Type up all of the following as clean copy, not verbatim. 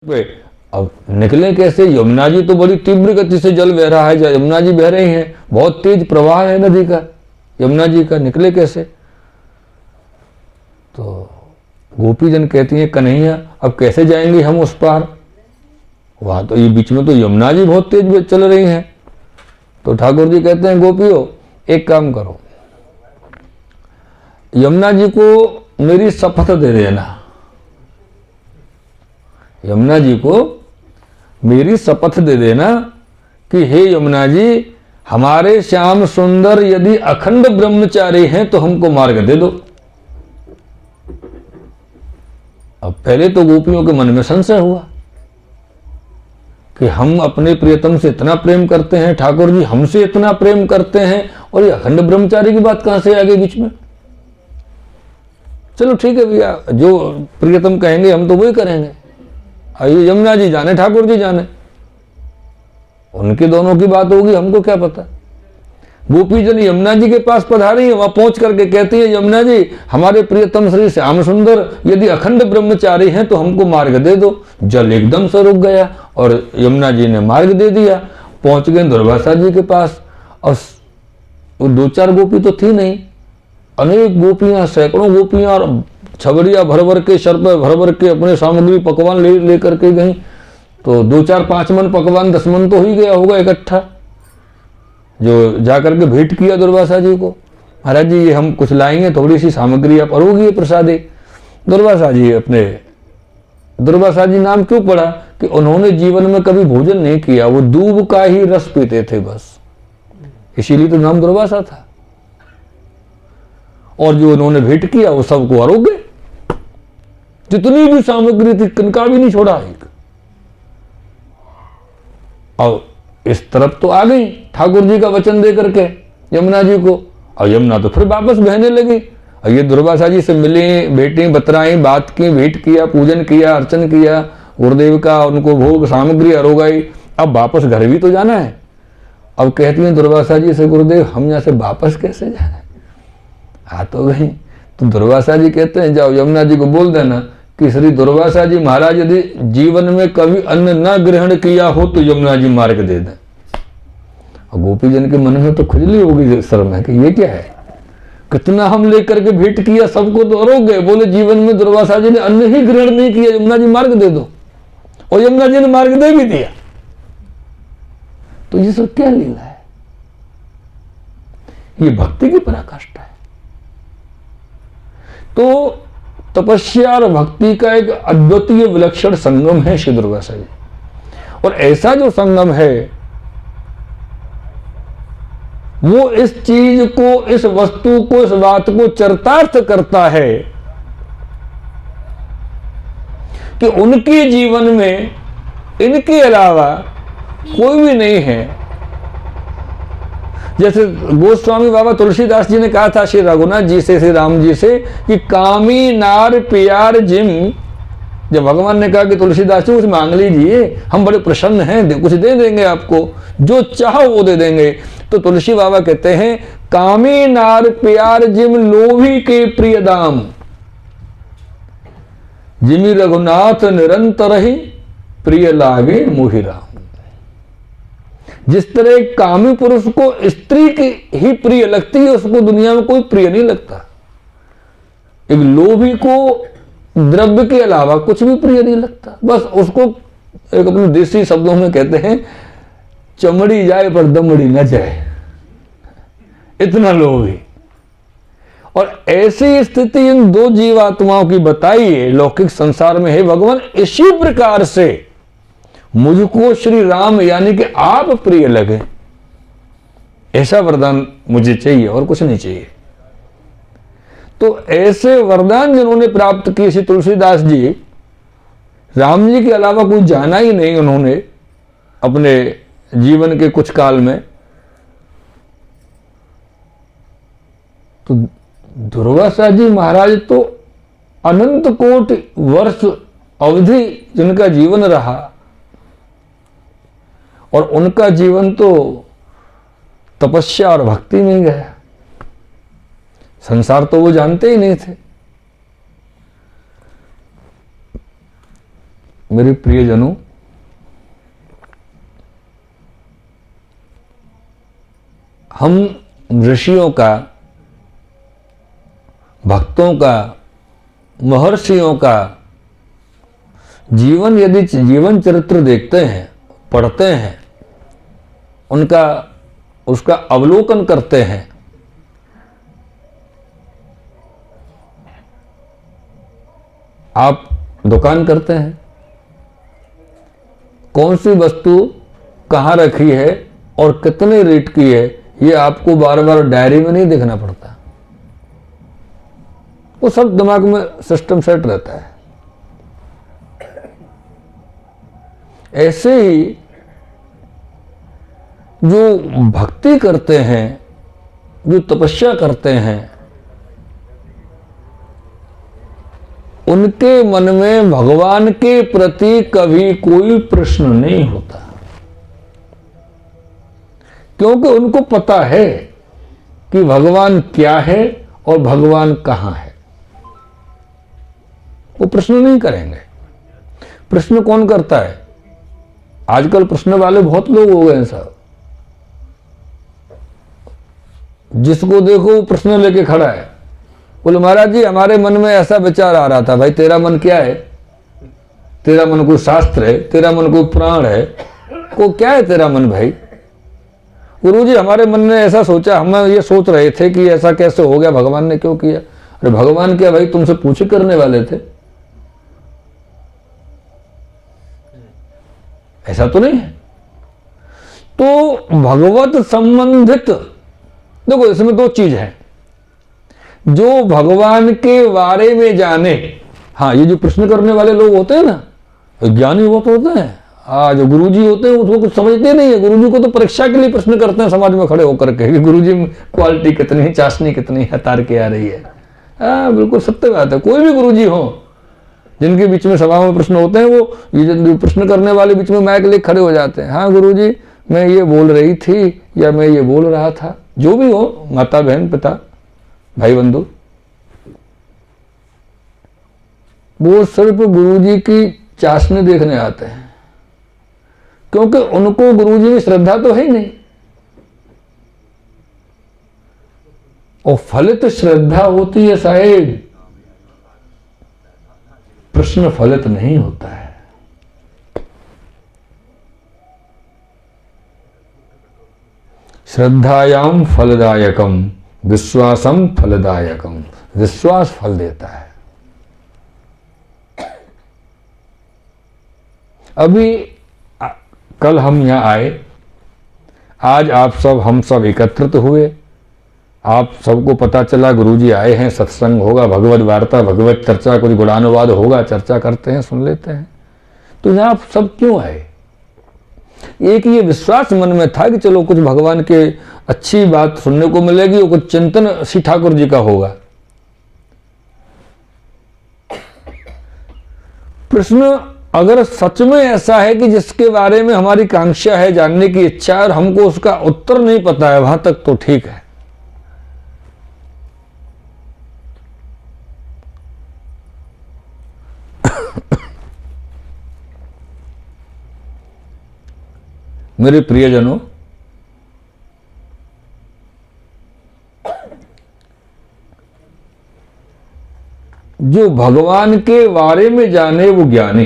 पे अब निकले कैसे? यमुना जी तो बड़ी तीव्र गति से जल बह रहा है, यमुना जी बह रही हैं, बहुत तेज प्रवाह है नदी का, यमुना जी का, निकले कैसे? तो गोपीजन कहती हैं कन्हैया अब कैसे जाएंगे हम उस पार? वहां तो ये बीच में तो यमुना जी बहुत तेज चल रही हैं। तो ठाकुर जी कहते हैं गोपियों एक काम करो, यमुना जी को मेरी शपथ दे देना, यमुना जी को मेरी शपथ दे देना कि हे यमुना जी, हमारे श्याम सुंदर यदि अखंड ब्रह्मचारी हैं तो हमको मार्ग दे दो। अब पहले तो गोपियों के मन में संशय हुआ कि हम अपने प्रियतम से इतना प्रेम करते हैं, ठाकुर जी हमसे इतना प्रेम करते हैं, और ये अखंड ब्रह्मचारी की बात कहां से आ गई बीच में? चलो ठीक है भैया, जो प्रियतम कहेंगे हम तो वही करेंगे। ये यमुना जी जाने, ठाकुर जी जाने, उनके दोनों की बात होगी, हमको क्या पता। गोपीजन यमुना जी के पास पधारी है, वहां पहुंच करके कहती है यमुना जी, हमारे प्रियतम श्री श्याम सुंदर यदि अखंड ब्रह्मचारी हैं तो हमको मार्ग दे दो। जल एकदम से रुक गया और यमुना जी ने मार्ग दे दिया। पहुंच गए दुर्वासा जी के पास, और वो दो चार गोपी तो थी नहीं, अनेक गोपियां, सैकड़ों गोपियां, और छबड़िया भर भर के, सर पर भर भर के अपने सामग्री पकवान ले करके गई। तो 2 4 5 मन पकवान 10 मन तो ही गया होगा इकट्ठा, जो जाकर के भेंट किया दुर्वासा जी को। महाराज जी ये हम कुछ लाएंगे, थोड़ी सी सामग्री आप अरोगी प्रसादी। दुर्वासा जी नाम क्यों पड़ा कि उन्होंने जीवन में कभी भोजन नहीं किया, वो दूब का ही रस पीते थे बस, इसीलिए तो नाम दुर्वासा था। और जो उन्होंने भेंट किया वो सबको अरोगे, जितनी भी सामग्री थी किनका भी नहीं छोड़ा एक। और इस तरफ तो आ गई ठाकुर जी का वचन दे करके यमुना जी को, और यमुना तो फिर वापस बहने लगी। और ये दुर्वासा जी से मिली, बेटी बतराई, बात की, भेंट किया, पूजन किया, अर्चन किया गुरुदेव का, उनको भोग सामग्री अरोगाई। अब वापस घर भी तो जाना है। अब कहती हैं दुर्वासा जी से, गुरुदेव हम यहां से वापस कैसे जाए? आ तो गई। तो दुर्वासा जी कहते हैं जाओ यमुना जी को बोल देना कि श्री दुर्वासा जी महाराज यदि जीवन में कभी अन्न न ग्रहण किया हो तो यमुना जी मार्ग दे दें। और गोपीजन के मन में तो खुजली होगी सर में कि ये क्या है, कितना हम लेकर के भेंट किया, सबको तो अरोग गए। बोले जीवन में दुर्वासा जी ने अन्न ही ग्रहण नहीं किया, यमुना जी मार्ग दे दो। और यमुना जी ने मार्ग दे भी दिया। तो ये सब क्या लीला है? ये भक्ति की पराकाष्ठा है। तो तपस्या और भक्ति का एक अद्वितीय विलक्षण संगम है श्री दुर्वासा जी। और ऐसा जो संगम है वो इस चीज को, इस वस्तु को, इस बात को चरितार्थ करता है कि उनके जीवन में इनके अलावा कोई भी नहीं है। जैसे गोस्वामी बाबा तुलसीदास जी ने कहा था श्री रघुनाथ जी से, श्री राम जी से, कि कामी नार प्यार जिम, जब भगवान ने कहा कि तुलसीदास जी कुछ मांग लीजिए, हम बड़े प्रसन्न हैं, कुछ दे देंगे आपको, जो चाहो वो दे देंगे। तो तुलसी बाबा कहते हैं कामी नार प्यार जिम लोभी के प्रिय दाम, जिमि रघुनाथ निरंतर ही प्रिय लागे मोहि राम। जिस तरह कामी पुरुष को स्त्री की ही प्रिय लगती है, उसको दुनिया में कोई प्रिय नहीं लगता। एक लोभी को द्रव्य के अलावा कुछ भी प्रिय नहीं लगता। बस उसको एक अपने देसी शब्दों में कहते हैं चमड़ी जाए पर दमड़ी न जाए, इतना लोभी। और ऐसी स्थिति इन दो जीवात्माओं की बताई है लौकिक संसार में। है भगवान, इसी प्रकार से मुझको श्री राम यानी कि आप प्रिय लगे, ऐसा वरदान मुझे चाहिए और कुछ नहीं चाहिए। तो ऐसे वरदान जिन्होंने प्राप्त किए श्री तुलसीदास जी, राम जी के अलावा कुछ जाना ही नहीं उन्होंने अपने जीवन के कुछ काल में। तो दुर्वासा जी महाराज तो अनंत कोटि वर्ष अवधि जिनका जीवन रहा, और उनका जीवन तो तपस्या और भक्ति में गया। संसार तो वो जानते ही नहीं थे। मेरे प्रियजनों, हम ऋषियों का, भक्तों का, महर्षियों का जीवन यदि जीवन चरित्र देखते हैं, पढ़ते हैं, उसका अवलोकन करते हैं, आप दुकान करते हैं, कौन सी वस्तु कहाँ रखी है और कितने रेट की है, ये आपको बार बार डायरी में नहीं देखना पड़ता, वो सब दिमाग में सिस्टम सेट रहता है। ऐसे ही जो भक्ति करते हैं, जो तपस्या करते हैं, उनके मन में भगवान के प्रति कभी कोई प्रश्न नहीं होता, क्योंकि उनको पता है कि भगवान क्या है और भगवान कहां है। वो प्रश्न नहीं करेंगे। प्रश्न कौन करता है? आजकल प्रश्न वाले बहुत लोग हो गए हैं साहब। जिसको देखो वो प्रश्न लेके खड़ा है, बोले महाराज जी हमारे मन में ऐसा विचार आ रहा था। भाई तेरा मन क्या है? तेरा मन कोई शास्त्र है? तेरा मन कोई पुराण है? को क्या है तेरा मन भाई? गुरुजी हमारे मन ने ऐसा सोचा, हम ये सोच रहे थे कि ऐसा कैसे हो गया, भगवान ने क्यों किया? अरे भगवान क्या भाई, तुमसे पूछे करने वाले थे, ऐसा तो नहीं है। तो भगवत संबंधित, देखो इसमें दो चीज है, जो भगवान के बारे में जाने। हाँ, ये जो प्रश्न करने वाले लोग होते हैं ना, ज्ञानी वो तो होते हैं, जो गुरुजी होते हैं वो कुछ समझते नहीं है। गुरुजी को तो परीक्षा के लिए प्रश्न करते हैं समाज में खड़े होकर के कि गुरुजी क्वालिटी कितनी है, चाशनी कितनी है, तार के आ रही है। हाँ बिल्कुल सत्य बात है। कोई भी गुरुजी हो जिनके बीच में सभा में प्रश्न होते हैं, वो ये प्रश्न करने वाले बीच में माइक लेके खड़े हो जाते हैं। हाँ गुरुजी मैं ये बोल रही थी या मैं ये बोल रहा था, जो भी हो, माता बहन पिता भाई बंधु, वो सिर्फ गुरुजी की चाशनी देखने आते हैं, क्योंकि उनको गुरुजी में श्रद्धा तो है ही नहीं। और फलित श्रद्धा होती है साहेब, प्रश्न फलित नहीं होता है। श्रद्धायाम फलदायकम विश्वासम फलदायकम, विश्वास फल देता है। अभी कल हम यहां आए, आज आप सब हम सब एकत्रित हुए, आप सबको पता चला गुरुजी आए हैं, सत्संग होगा, भगवत वार्ता, भगवत चर्चा, कुछ गुणानुवाद होगा, चर्चा करते हैं, सुन लेते हैं। तो यहां आप सब क्यों आए? एक ये विश्वास मन में था कि चलो कुछ भगवान के अच्छी बात सुनने को मिलेगी और कुछ चिंतन श्री ठाकुर जी का होगा। प्रश्न अगर सच में ऐसा है कि जिसके बारे में हमारी कांक्षा है, जानने की इच्छा है, और हमको उसका उत्तर नहीं पता है, वहां तक तो ठीक है। मेरे प्रियजनों, जो भगवान के बारे में जाने वो ज्ञानी,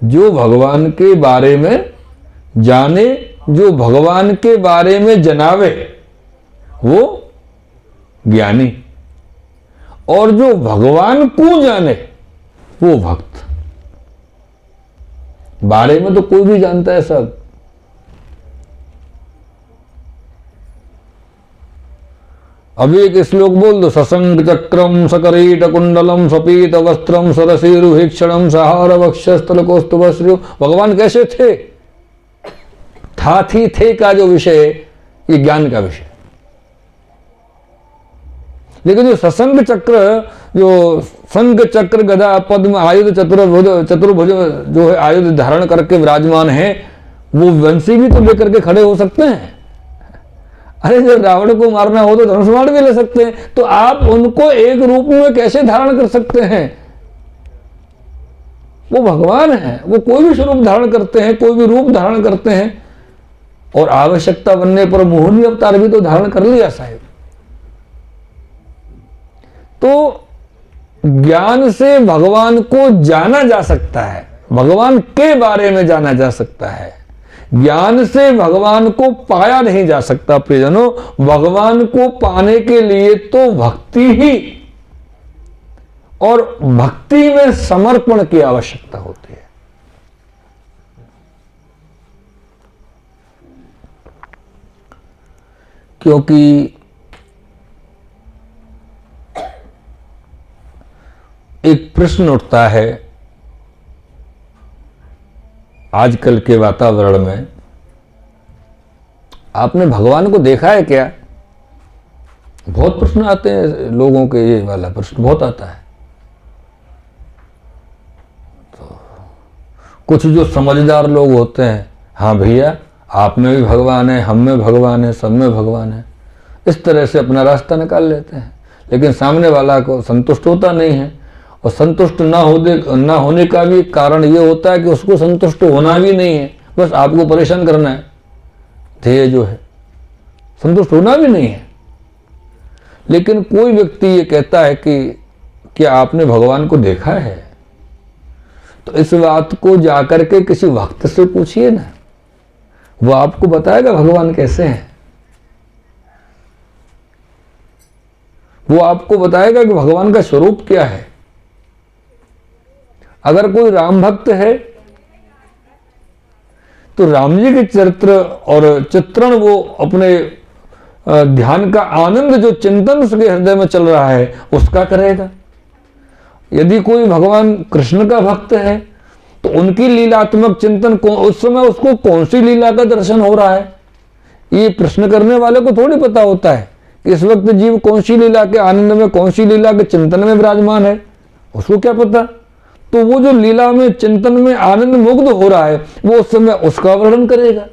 जो भगवान के बारे में जाने, जो भगवान के बारे में जनावे वो ज्ञानी, और जो भगवान को जाने वो भक्त। बारे में तो कोई भी जानता है सब। अभी एक श्लोक बोल दो, ससंग चक्रम सकरीट कुंडलम सपीत वस्त्रम सरसीरुभीक्षणम सहार वक्षस्थल कौस्तुभश्रु। भगवान कैसे थे? था थी थे का जो विषय, ये ज्ञान का विषय। लेकिन जो ससंग चक्र, जो संग चक्र गदा पद्म आयुध चतुर्भुज जो है आयुध धारण करके विराजमान है, वो वंशी भी तो लेकर के खड़े हो सकते हैं। अरे जब रावण को मारना हो तो धनुष बाण भी ले सकते हैं, तो आप उनको एक रूप में कैसे धारण कर सकते हैं? वो भगवान है, वो कोई भी स्वरूप धारण करते हैं, कोई भी रूप धारण करते हैं। और आवश्यकता बनने पर मोहिनी अवतार भी तो धारण कर लिया साहब। तो ज्ञान से भगवान को जाना जा सकता है, भगवान के बारे में जाना जा सकता है। ज्ञान से भगवान को पाया नहीं जा सकता प्रियजनों। भगवान को पाने के लिए तो भक्ति ही और भक्ति में समर्पण की आवश्यकता होती है। क्योंकि एक प्रश्न उठता है आजकल के वातावरण में, आपने भगवान को देखा है क्या? बहुत प्रश्न आते हैं लोगों के, ये वाला प्रश्न बहुत आता है। तो कुछ जो समझदार लोग होते हैं, हाँ भैया आप में भी भगवान है, हम में भगवान है, सब में भगवान है, इस तरह से अपना रास्ता निकाल लेते हैं। लेकिन सामने वाला को संतुष्ट होता नहीं है, और संतुष्ट ना होने का भी कारण ये होता है कि उसको संतुष्ट होना भी नहीं है, बस आपको परेशान करना है। ध्येय जो है संतुष्ट होना भी नहीं है। लेकिन कोई व्यक्ति ये कहता है कि क्या आपने भगवान को देखा है, तो इस बात को जाकर के किसी भक्त से पूछिए ना, वो आपको बताएगा भगवान कैसे हैं। वो आपको बताएगा कि भगवान का स्वरूप क्या है। अगर कोई राम भक्त है तो राम जी के चरित्र और चित्रण वो अपने ध्यान का आनंद जो चिंतन उसके हृदय में चल रहा है उसका करेगा। यदि कोई भगवान कृष्ण का भक्त है तो उनकी लीलात्मक चिंतन उस समय उसको कौन सी लीला का दर्शन हो रहा है, ये प्रश्न करने वाले को थोड़ी पता होता है कि इस वक्त जीव कौन सी लीला के आनंद में, कौन सी लीला के चिंतन में विराजमान है, उसको क्या पता। तो वो जो लीला में चिंतन में आनंद मुग्ध हो रहा है वो उस समय उसका वर्णन करेगा।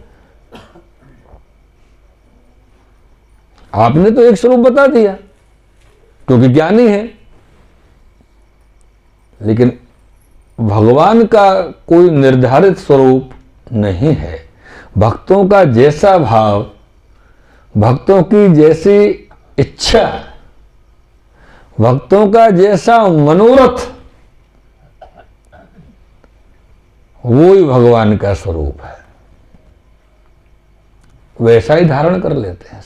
आपने तो एक स्वरूप बता दिया क्योंकि ज्ञानी है, लेकिन भगवान का कोई निर्धारित स्वरूप नहीं है। भक्तों का जैसा भाव, भक्तों की जैसी इच्छा, भक्तों का जैसा मनोरथ, वो ही भगवान का स्वरूप है। वैसा ही धारण कर लेते हैं।